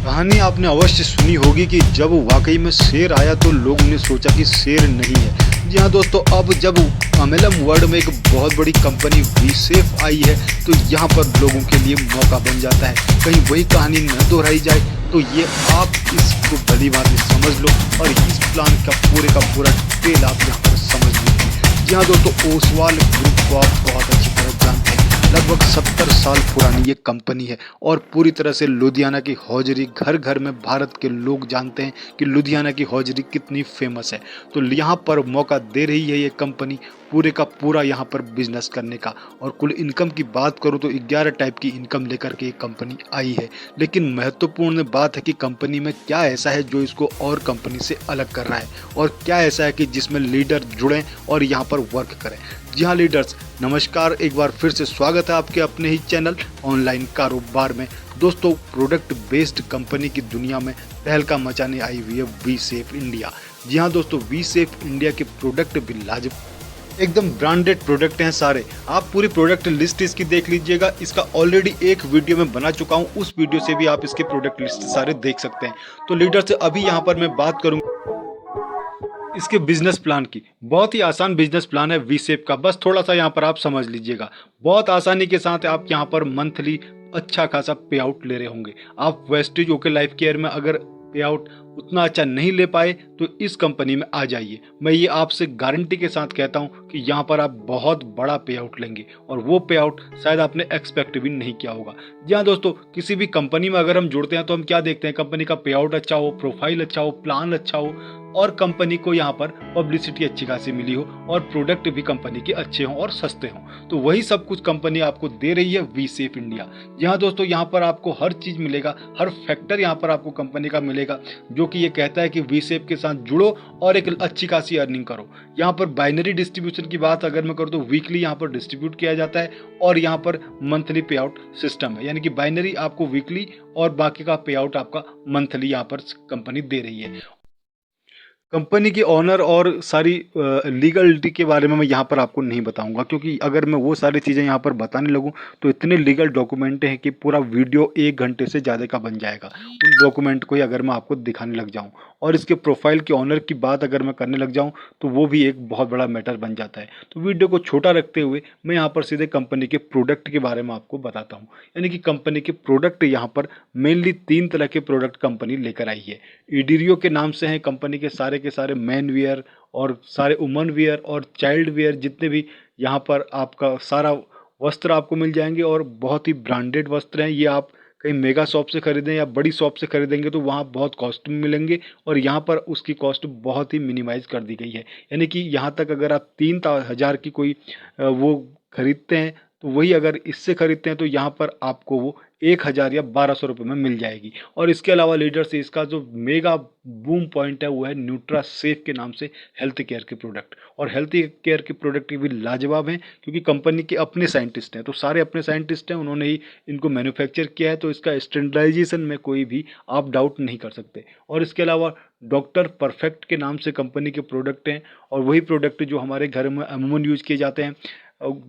कहानी आपने अवश्य सुनी होगी कि जब वाकई में शेर आया तो लोगों ने सोचा कि शेर नहीं है। जी हाँ दोस्तों, अब जब एमएलएम वर्ल्ड में एक बहुत बड़ी कंपनी वीसेफ आई है तो यहाँ पर लोगों के लिए मौका बन जाता है। कहीं वही कहानी न दोहराई जाए, तो ये आप इसको भली भांति समझ लो और इस प्लान का पूरा डिटेल आप यहाँ पर समझ लीजिए। जी हाँ दोस्तों, ओसवाल ग्रुप को आप बहुत अच्छी तरह जानते हैं। लगभग 70 साल पुरानी ये कंपनी है और पूरी तरह से लुधियाना की हौजरी घर घर में भारत के लोग जानते हैं कि लुधियाना की हौजरी कितनी फेमस है। तो यहाँ पर मौका दे रही है ये कंपनी पूरे का पूरा यहाँ पर बिजनेस करने का। और कुल इनकम की बात करूँ तो 11 टाइप की इनकम लेकर के ये कंपनी आई है। लेकिन महत्वपूर्ण बात है कि कंपनी में क्या ऐसा है जो इसको और कंपनी से अलग कर रहा है, और क्या ऐसा है कि जिसमें लीडर जुड़ें और यहाँ पर वर्क करें। जी हाँ लीडर्स, नमस्कार, एक बार फिर से स्वागत है आपके अपने ही चैनल ऑनलाइन कारोबार में। दोस्तों, प्रोडक्ट बेस्ड कंपनी की दुनिया में तहलका मचाने आई हुई है वीसेफ इंडिया। जी हाँ दोस्तों, वीसेफ इंडिया के प्रोडक्ट भी लाजवाब, एकदम ब्रांडेड प्रोडक्ट हैं सारे। आप पूरी प्रोडक्ट लिस्ट इसकी देख लीजिएगा। इसका ऑलरेडी एक वीडियो में बना चुका हूँ, उस वीडियो से भी आप इसके प्रोडक्ट लिस्ट सारे देख सकते हैं। तो लीडर्स, अभी यहाँ पर मैं बात करूँगा इसके बिजनेस प्लान की। बहुत ही आसान बिजनेस प्लान है वीसेप का, बस थोड़ा सा यहाँ पर आप समझ लीजिएगा। बहुत आसानी के साथ आप यहाँ पर मंथली अच्छा खासा पे आउट ले रहे होंगे। आप वेस्टेज ओके लाइफ केयर में अगर पे आउट उतना अच्छा नहीं ले पाए तो इस कंपनी में आ जाइए। मैं ये आपसे गारंटी के साथ कहता हूँ कि यहाँ पर आप बहुत बड़ा पे आउट लेंगे, और वो पे आउट शायद आपने एक्सपेक्ट भी नहीं किया होगा। जी हाँ दोस्तों, किसी भी कंपनी में अगर हम जुड़ते हैं तो हम क्या देखते हैं, कंपनी का पे आउट अच्छा हो, प्रोफाइल अच्छा हो, प्लान अच्छा हो, और कंपनी को यहाँ पर पब्लिसिटी अच्छी खासी मिली हो, और प्रोडक्ट भी कंपनी के अच्छे हों और सस्ते हों। तो वही सब कुछ कंपनी आपको दे रही है वीसेफ इंडिया। यहाँ दोस्तों, यहाँ पर आपको हर चीज़ मिलेगा, हर फैक्टर यहाँ पर आपको कंपनी का मिलेगा, जो कि ये कहता है कि वीसेफ के साथ जुड़ो और एक अच्छी खासी अर्निंग करो। यहाँ पर बाइनरी डिस्ट्रीब्यूशन की बात अगर मैं करूँ तो वीकली यहाँ पर डिस्ट्रीब्यूट किया जाता है, और यहाँ पर मंथली पे आउट सिस्टम है, यानी कि बाइनरी आपको वीकली और बाकी का पे आउट आपका मंथली यहाँ पर कंपनी दे रही है। कंपनी के ऑनर और सारी लीगलिटी के बारे में मैं यहाँ पर आपको नहीं बताऊंगा, क्योंकि अगर मैं वो सारी चीज़ें यहाँ पर बताने लगूँ तो इतने लीगल डॉक्यूमेंट हैं कि पूरा वीडियो 1 घंटे से ज़्यादा का बन जाएगा। उन डॉक्यूमेंट को ही अगर मैं आपको दिखाने लग जाऊँ और इसके प्रोफाइल के ऑनर की बात अगर मैं करने लग जाऊँ तो वो भी एक बहुत बड़ा मैटर बन जाता है। तो वीडियो को छोटा रखते हुए मैं यहाँ पर सीधे कंपनी के प्रोडक्ट के बारे में आपको बताता हूँ। यानी कि कंपनी के प्रोडक्ट यहाँ पर मेनली 3 तरह के प्रोडक्ट कंपनी लेकर आई है। ईडीरियो के नाम से हैं कंपनी के सारे मैन वियर और सारे वुमन वियर और चाइल्ड वियर, जितने भी यहाँ पर आपका सारा वस्त्र आपको मिल जाएंगे, और बहुत ही ब्रांडेड वस्त्र हैं। ये आप कहीं मेगा शॉप से खरीदें या बड़ी शॉप से खरीदेंगे तो वहाँ बहुत कॉस्ट में मिलेंगे, और यहाँ पर उसकी कॉस्ट बहुत ही मिनिमाइज कर दी गई है। यानी कि यहाँ तक अगर आप 3,000 की कोई वो खरीदते हैं तो वही अगर इससे खरीदते हैं तो यहाँ पर आपको वो 1,000 या 1,200 रुपये में मिल जाएगी। और इसके अलावा लीडर से इसका जो मेगा बूम पॉइंट है वो है न्यूट्रा सेफ के नाम से हेल्थ केयर के प्रोडक्ट। और हेल्थ केयर के प्रोडक्ट भी लाजवाब हैं, क्योंकि कंपनी के अपने साइंटिस्ट हैं, तो सारे अपने साइंटिस्ट हैं, उन्होंने ही इनको मैन्युफैक्चर किया है, तो इसका स्टैंडर्डाइजेशन में कोई भी आप डाउट नहीं कर सकते। और इसके अलावा डॉक्टर परफेक्ट के नाम से कंपनी के प्रोडक्ट हैं, और वही प्रोडक्ट जो हमारे घर में अमूमन यूज किए जाते हैं।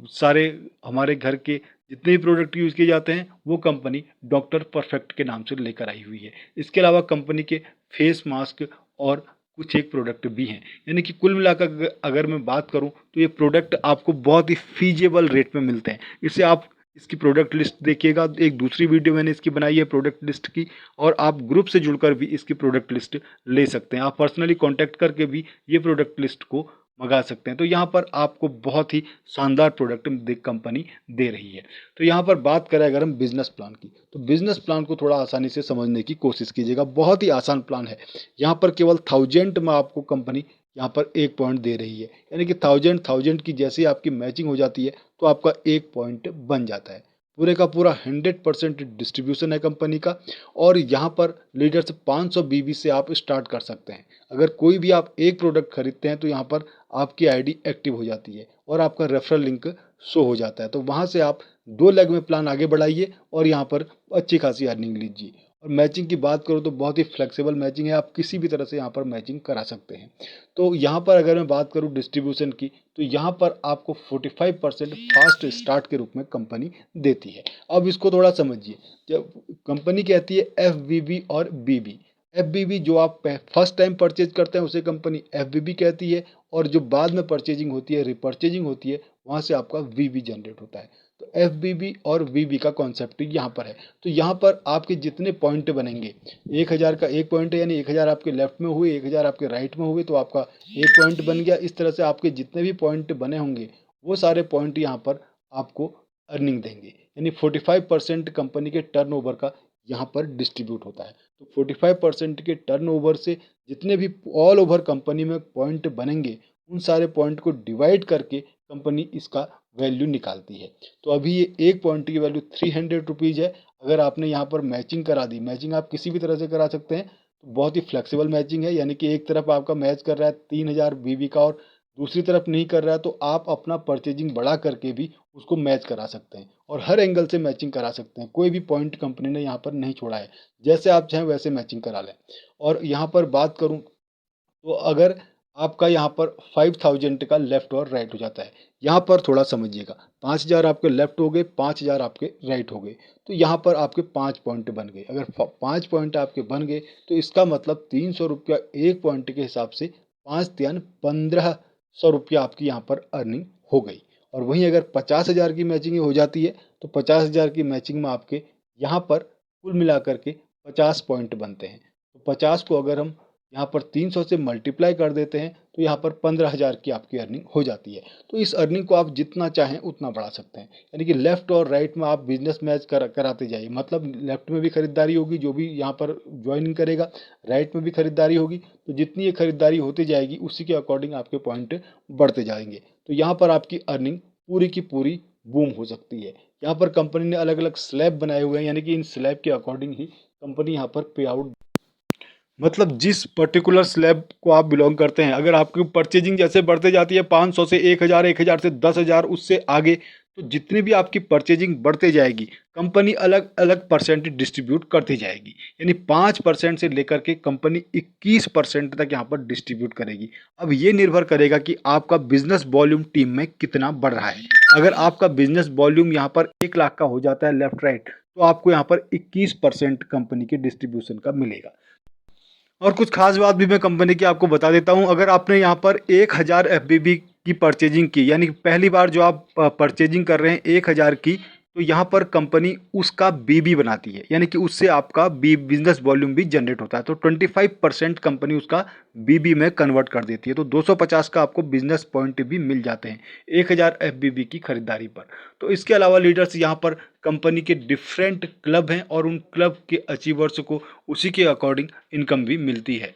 सारे हमारे घर के जितने भी प्रोडक्ट यूज़ किए जाते हैं वो कंपनी डॉक्टर परफेक्ट के नाम से लेकर आई हुई है। इसके अलावा कंपनी के फेस मास्क और कुछ एक प्रोडक्ट भी हैं। यानी कि कुल मिलाकर अगर मैं बात करूं तो ये प्रोडक्ट आपको बहुत ही फीजेबल रेट में मिलते हैं। इसे आप इसकी प्रोडक्ट लिस्ट देखिएगा, एक दूसरी वीडियो मैंने इसकी बनाई है प्रोडक्ट लिस्ट की, और आप ग्रुप से जुड़कर भी इसकी प्रोडक्ट लिस्ट ले सकते हैं। आप पर्सनली कांटेक्ट करके भी ये प्रोडक्ट लिस्ट को मंगा सकते हैं। तो यहाँ पर आपको बहुत ही शानदार प्रोडक्ट कंपनी दे रही है। तो यहाँ पर बात करें अगर हम बिजनेस प्लान की, तो बिजनेस प्लान को थोड़ा आसानी से समझने की कोशिश कीजिएगा। बहुत ही आसान प्लान है। यहाँ पर केवल 1000 में आपको कंपनी यहाँ पर 1 पॉइंट दे रही है, यानी कि 1000 की जैसे आपकी मैचिंग हो जाती है तो आपका 1 पॉइंट बन जाता है। पूरे का पूरा 100% डिस्ट्रीब्यूशन है कंपनी का, और यहाँ पर लीडर से 500 बीबी से आप स्टार्ट कर सकते हैं। अगर कोई भी आप एक प्रोडक्ट खरीदते हैं तो यहाँ पर आपकी आईडी एक्टिव हो जाती है और आपका रेफरल लिंक शो हो जाता है। तो वहाँ से आप 2 लेग में प्लान आगे बढ़ाइए और यहाँ पर अच्छी खासी अर्निंग लीजिए। और मैचिंग की बात करूँ तो बहुत ही फ्लेक्सिबल मैचिंग है, आप किसी भी तरह से यहाँ पर मैचिंग करा सकते हैं। तो यहाँ पर अगर मैं बात करूँ डिस्ट्रीब्यूशन की, तो यहाँ पर आपको 45% फास्ट स्टार्ट के रूप में कंपनी देती है। अब इसको थोड़ा समझिए, जब कंपनी कहती है एफ और बी, एफ जो आप फर्स्ट टाइम परचेज करते हैं उसे कंपनी एफ कहती है, और जो बाद में परचेजिंग होती है, रिपर्चेजिंग होती है, वहाँ से आपका वी जनरेट होता है। तो एफ और वी का कॉन्सेप्ट यहाँ पर है। तो यहाँ पर आपके जितने पॉइंट बनेंगे, 1000 का एक पॉइंट है, यानी 1000 आपके लेफ्ट में हुए, 1000 आपके राइट में हुए, तो आपका एक पॉइंट बन गया। इस तरह से आपके जितने भी पॉइंट बने होंगे वो सारे पॉइंट यहाँ पर आपको अर्निंग देंगे, यानी 45% कंपनी के टर्नओवर का यहाँ पर डिस्ट्रीब्यूट होता है। तो 45% के टर्नओवर से जितने भी ऑल ओवर कंपनी में पॉइंट बनेंगे, उन सारे पॉइंट को डिवाइड करके कंपनी इसका वैल्यू निकालती है। तो अभी ये एक पॉइंट की वैल्यू 300 रुपीज़ है। अगर आपने यहाँ पर मैचिंग करा दी, मैचिंग आप किसी भी तरह से करा सकते हैं, तो बहुत ही फ्लेक्सिबल मैचिंग है, यानी कि एक तरफ आपका मैच कर रहा है 3000 वी का और दूसरी तरफ नहीं कर रहा है, तो आप अपना परचेजिंग बढ़ा करके भी उसको मैच करा सकते हैं और हर एंगल से मैचिंग करा सकते हैं। कोई भी पॉइंट कंपनी ने यहाँ पर नहीं छोड़ा है, जैसे आप चाहें वैसे मैचिंग करा लें। और यहाँ पर बात करूँ तो अगर आपका यहाँ पर 5000 का लेफ्ट और राइट हो जाता है, यहाँ पर थोड़ा समझिएगा, 5000 आपके लेफ्ट हो गए, 5000 आपके राइट हो गए, तो यहाँ पर आपके 5 पॉइंट बन गए। अगर 5 पॉइंट आपके बन गए तो इसका मतलब 300 रुपया एक पॉइंट के हिसाब से 5 3 1500 रुपया आपकी यहाँ पर अर्निंग हो गई। और वहीं अगर 50,000 की मैचिंग हो जाती है तो 50,000 की मैचिंग में आपके यहाँ पर कुल मिला करके 50 पॉइंट बनते हैं। तो 50 को अगर हम यहाँ पर 300 से मल्टीप्लाई कर देते हैं तो यहाँ पर 15,000 की आपकी अर्निंग हो जाती है। तो इस अर्निंग को आप जितना चाहें उतना बढ़ा सकते हैं, यानी कि लेफ्ट और राइट में आप बिजनेस मैच कराते जाइए। मतलब लेफ्ट में भी खरीदारी होगी जो भी यहाँ पर ज्वाइनिंग करेगा, राइट में भी खरीदारी होगी, तो जितनी ये खरीदारी होती जाएगी उसी के अकॉर्डिंग आपके पॉइंट बढ़ते जाएंगे। तो यहाँ पर आपकी अर्निंग पूरी की पूरी बूम हो सकती है। यहाँ पर कंपनी ने अलग अलग स्लैब बनाए हुए हैं, यानी कि इन स्लैब के अकॉर्डिंग ही कंपनी यहाँ पर पे आउट, मतलब जिस पर्टिकुलर स्लैब को आप बिलोंग करते हैं, अगर आपकी परचेजिंग जैसे बढ़ते जाती है 500 से 1000, 1000 से 10,000, उससे आगे, तो जितनी भी आपकी परचेजिंग बढ़ते जाएगी कंपनी अलग अलग परसेंट डिस्ट्रीब्यूट करती जाएगी, यानी 5% से लेकर के कंपनी 21% तक यहाँ पर डिस्ट्रीब्यूट करेगी। अब ये निर्भर करेगा कि आपका बिजनेस वॉल्यूम टीम में कितना बढ़ रहा है। अगर आपका बिजनेस वॉल्यूम यहाँ पर 1 लाख का हो जाता है लेफ्ट राइट, तो आपको यहाँ पर 21% कंपनी के डिस्ट्रीब्यूशन का मिलेगा। और कुछ खास बात भी मैं कंपनी की आपको बता देता हूं। अगर आपने यहां पर 1000 एफबीबी की परचेजिंग की, यानी पहली बार जो आप परचेजिंग कर रहे हैं 1000 की, तो यहां पर कंपनी उसका बीबी बनाती है, यानी कि उससे आपका बी बिजनेस वॉल्यूम भी जनरेट होता है। तो 25% कंपनी उसका बीबी में कन्वर्ट कर देती है। तो 250 का आपको बिजनेस पॉइंट भी मिल जाते हैं 1000 एफबीबी की खरीदारी पर। तो इसके अलावा लीडर्स यहाँ पर कंपनी के डिफरेंट क्लब हैं और उन क्लब के अचीवर्स को उसी के अकॉर्डिंग इनकम भी मिलती है।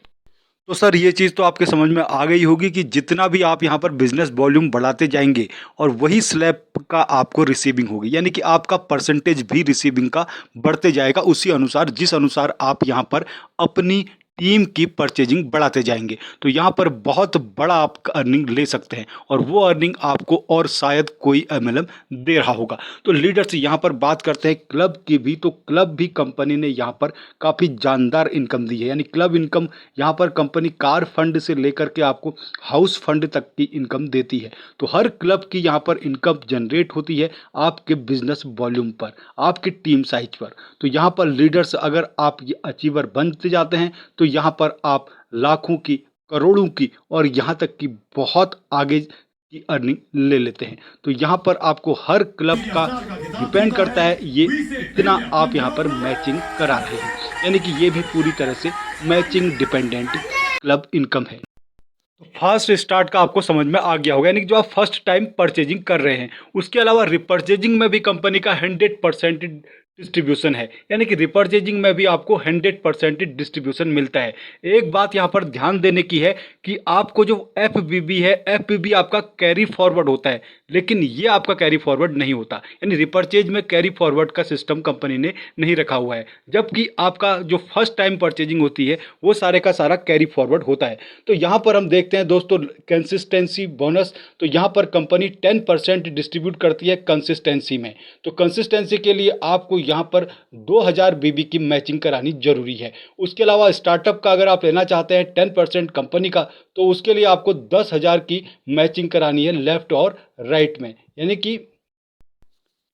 तो सर ये चीज़ तो आपके समझ में आ गई होगी कि जितना भी आप यहाँ पर बिजनेस वॉल्यूम बढ़ाते जाएंगे और वही स्लैब का आपको रिसीविंग होगी, यानी कि आपका परसेंटेज भी रिसीविंग का बढ़ते जाएगा उसी अनुसार, जिस अनुसार आप यहाँ पर अपनी टीम की परचेजिंग बढ़ाते जाएंगे। तो यहाँ पर बहुत बड़ा आप अर्निंग ले सकते हैं और वो अर्निंग आपको और शायद कोई एमएलएम दे रहा होगा। तो लीडर्स यहाँ पर बात करते हैं क्लब की भी, तो क्लब भी कंपनी ने यहाँ पर काफ़ी जानदार इनकम दी है, यानी क्लब इनकम यहाँ पर कंपनी कार फंड से लेकर के आपको हाउस फंड तक की इनकम देती है। तो हर क्लब की यहाँ पर इनकम जनरेट होती है आपके बिजनेस वॉल्यूम पर, आपके टीम साइज पर। तो यहाँ पर लीडर्स अगर आप ये अचीवर बनते जाते हैं तो यहाँ पर आप लाखों की, करोड़ों की और यहाँ तक कि बहुत आगे की अर्निंग ले लेते हैं। तो यहाँ पर आपको हर क्लब का डिपेंड करता है ये कितना आप यहाँ पर मैचिंग करा रहे हैं, यानी कि ये भी पूरी तरह से मैचिंग डिपेंडेंट क्लब इनकम है। तो फर्स्ट स्टार्ट का आपको समझ में आ गया होगा, यानी कि जो आप फर्स्ट टाइम परचेजिंग कर रहे हैं। उसके अलावा रिपर्चेजिंग में भी कंपनी का 100% डिस्ट्रीब्यूशन है, यानी कि रिपर्चेजिंग में भी आपको 100% डिस्ट्रीब्यूशन मिलता है। एक बात यहाँ पर ध्यान देने की है कि आपको जो एफबीबी है, एफबीबी आपका कैरी फॉरवर्ड होता है, लेकिन ये आपका कैरी फॉरवर्ड नहीं होता, यानी रिपर्चेज में कैरी फॉरवर्ड का सिस्टम कंपनी ने नहीं रखा हुआ है, जबकि आपका जो फर्स्ट टाइम परचेजिंग होती है वो सारे का सारा कैरी फॉरवर्ड होता है। तो यहाँ पर हम देखते हैं दोस्तों कंसिस्टेंसी बोनस, तो यहाँ पर कंपनी 10% डिस्ट्रीब्यूट करती है कंसिस्टेंसी में। तो कंसिस्टेंसी के लिए आपको यहाँ पर 2000 बीबी की मैचिंग करानी जरूरी है। उसके अलावा स्टार्टअप का अगर आप लेना चाहते हैं 10% कंपनी का, तो उसके लिए आपको 10,000 की मैचिंग करानी है लेफ्ट और राइट में। यानी कि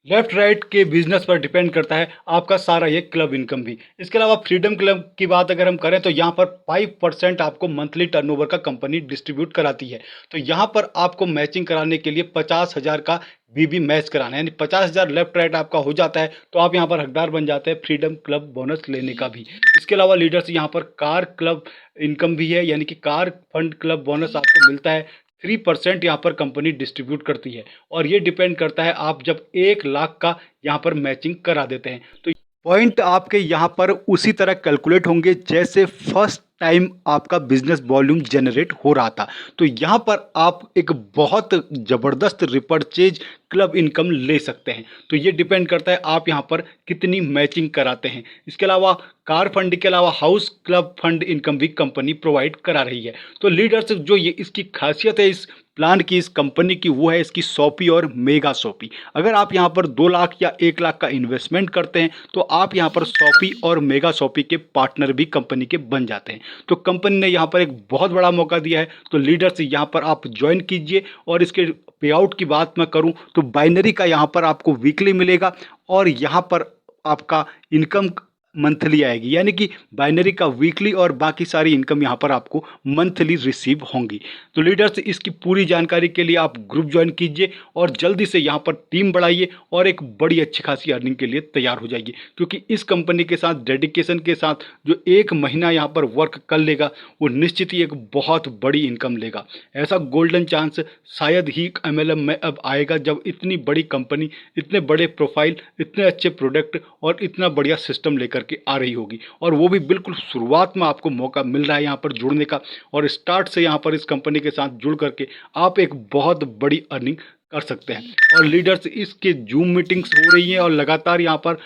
लेफ्ट राइट के बिजनेस पर डिपेंड करता है आपका सारा ये क्लब इनकम भी। इसके अलावा फ्रीडम क्लब की बात अगर हम करें तो यहाँ पर 5% आपको मंथली टर्नओवर का कंपनी डिस्ट्रीब्यूट कराती है। तो यहाँ पर आपको मैचिंग कराने के लिए 50,000 का बीबी मैच कराना है, यानी 50,000 लेफ्ट राइट आपका हो जाता है तो आप यहाँ पर हकदार बन जाते हैं फ्रीडम क्लब बोनस लेने का भी। इसके अलावा लीडर्स यहाँ पर कार क्लब इनकम भी है, यानी कि कार फंड क्लब बोनस आपको मिलता है। 3% यहाँ पर कंपनी डिस्ट्रीब्यूट करती है और ये डिपेंड करता है आप जब 1 लाख का यहाँ पर मैचिंग करा देते हैं तो पॉइंट आपके यहाँ पर उसी तरह कैलकुलेट होंगे जैसे फर्स्ट टाइम आपका बिजनेस वॉल्यूम जनरेट हो रहा था। तो यहाँ पर आप एक बहुत ज़बरदस्त रिपर्चेज क्लब इनकम ले सकते हैं। तो ये डिपेंड करता है आप यहाँ पर कितनी मैचिंग कराते हैं। इसके अलावा कार फंड के अलावा हाउस क्लब फंड इनकम भी कंपनी प्रोवाइड करा रही है। तो लीडर्स जो ये इसकी खासियत है इस प्लान की, इस कंपनी की, वो है इसकी शॉपी और मेगा शॉपी। अगर आप यहाँ पर 2 लाख या 1 लाख का इन्वेस्टमेंट करते हैं तो आप यहाँ पर शॉपी और मेगा शॉपी के पार्टनर भी कंपनी के बन जाते हैं। तो कंपनी ने यहाँ पर एक बहुत बड़ा मौका दिया है। तो लीडर्स यहाँ पर आप ज्वाइन कीजिए। और इसके पे आउट की बात मैं करूँ तो बाइनरी का यहाँ पर आपको वीकली मिलेगा और यहाँ पर आपका इनकम मंथली आएगी, यानी कि बाइनरी का वीकली और बाकी सारी इनकम यहाँ पर आपको मंथली रिसीव होंगी। तो लीडर्स इसकी पूरी जानकारी के लिए आप ग्रुप ज्वाइन कीजिए और जल्दी से यहाँ पर टीम बढ़ाइए और एक बड़ी अच्छी खासी अर्निंग के लिए तैयार हो जाइए। क्योंकि इस कंपनी के साथ डेडिकेशन के साथ जो 1 महीना यहाँ पर वर्क कर लेगा वो निश्चित ही एक बहुत बड़ी इनकम लेगा। ऐसा गोल्डन चांस शायद ही MLM में अब आएगा जब इतनी बड़ी कंपनी, इतने बड़े प्रोफाइल, इतने अच्छे प्रोडक्ट और इतना बढ़िया सिस्टम लेकर के आ रही होगी। और वो भी बिल्कुल शुरुआत में आपको मौका मिल रहा है यहाँ पर जुड़ने का और स्टार्ट से यहाँ पर इस कंपनी के साथ जुड़ करके आप एक बहुत बड़ी अर्निंग कर सकते हैं। और लीडर्स इसके जूम मीटिंग्स हो रही हैं और लगातार यहाँ पर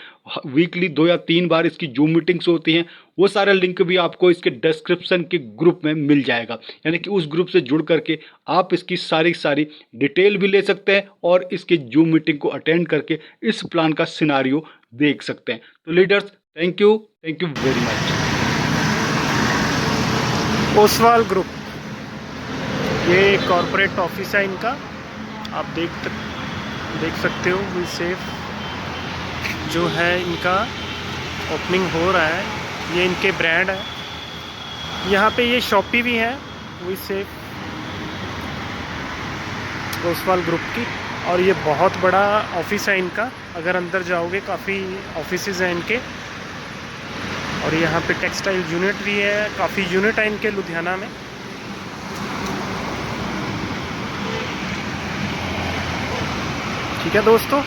वीकली 2 या 3 बार इसकी जूम मीटिंग्स होती हैं। वो सारा लिंक भी आपको इसके डिस्क्रिप्शन के ग्रुप में मिल जाएगा, यानी कि उस ग्रुप से जुड़ करके आप इसकी सारी डिटेल भी ले सकते हैं और इसके जूम मीटिंग को अटेंड करके इस प्लान का सिनारियो देख सकते हैं। तो leaders thank you very much. Oswal group, ये कॉरपोरेट ऑफिस है इनका, आप देख सकते हो। वी सेफ जो है इनका ओपनिंग हो रहा है, ये इनके ब्रांड है। यहाँ पे ये शॉपी भी है वी सेफ ओसवाल ग्रुप की। और ये बहुत बड़ा ऑफिस है इनका, अगर अंदर जाओगे काफ़ी ऑफिसेज हैं इनके। और यहाँ पे टेक्सटाइल यूनिट भी है, काफ़ी यूनिट है इनके लुधियाना में। ठीक है दोस्तों।